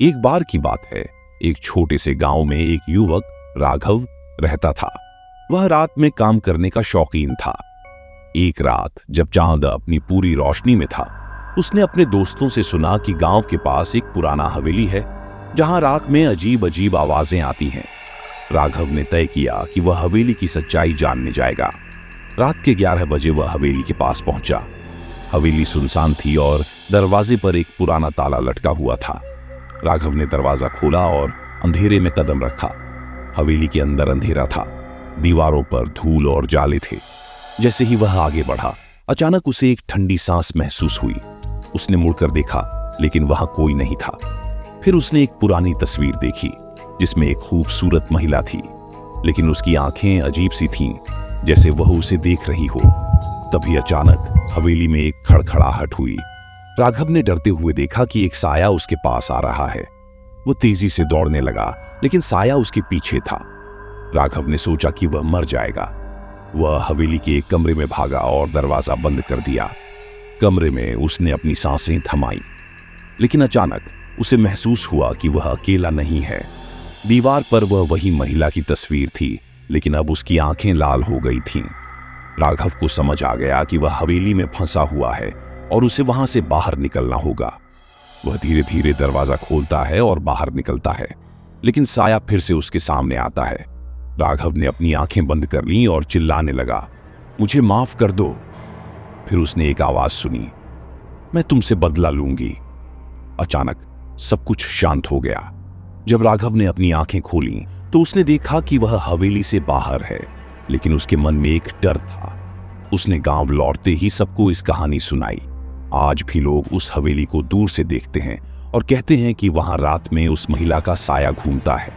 एक बार की बात है, एक छोटे से गांव में एक युवक राघव रहता था। वह रात में काम करने का शौकीन था। एक रात जब चांद अपनी पूरी रोशनी में था, उसने अपने दोस्तों से सुना कि गांव के पास एक पुराना हवेली है जहां रात में अजीब अजीब आवाजें आती हैं। राघव ने तय किया कि वह हवेली की सच्चाई जानने जाएगा। रात के 11 बजे वह हवेली के पास पहुंचा। हवेली सुनसान थी और दरवाजे पर एक पुराना ताला लटका हुआ था। राघव ने दरवाजा खोला और अंधेरे में कदम रखा। हवेली के अंदर अंधेरा था, दीवारों पर धूल और जाले थे। जैसे ही वह आगे बढ़ा, अचानक उसे एक ठंडी सांस महसूस हुई। उसने मुड़कर देखा, लेकिन वहां कोई नहीं था। फिर उसने एक पुरानी तस्वीर देखी जिसमें एक खूबसूरत महिला थी, लेकिन उसकी आंखें अजीब सी थीं, जैसे वह उसे देख रही हो। तभी अचानक हवेली में एक खड़खड़ाहट हुई। राघव ने डरते हुए देखा कि एक साया उसके पास आ रहा है। वो तेजी से दौड़ने लगा, लेकिन साया उसके पीछे था। राघव ने सोचा कि वह मर जाएगा। वह हवेली के एक कमरे में भागा और दरवाजा बंद कर दिया। कमरे में उसने अपनी सांसें थमाई, लेकिन अचानक उसे महसूस हुआ कि वह अकेला नहीं है। दीवार पर वह वही महिला की तस्वीर थी, लेकिन अब उसकी आंखें लाल हो गई थीं। राघव को समझ आ गया कि वह हवेली में फंसा हुआ है और उसे वहां से बाहर निकलना होगा। वह धीरे धीरे दरवाजा खोलता है और बाहर निकलता है, लेकिन साया फिर से उसके सामने आता है। राघव ने अपनी आंखें बंद कर लीं और चिल्लाने लगा, मुझे माफ कर दो। फिर उसने एक आवाज सुनी, मैं तुमसे बदला लूंगी। अचानक सब कुछ शांत हो गया। जब राघव ने अपनी आंखें खोली तो उसने देखा कि वह हवेली से बाहर है, लेकिन उसके मन में एक डर था। उसने गांव लौटते ही सबको इस कहानी सुनाई। आज भी लोग उस हवेली को दूर से देखते हैं और कहते हैं कि वहां रात में उस महिला का साया घूमता है।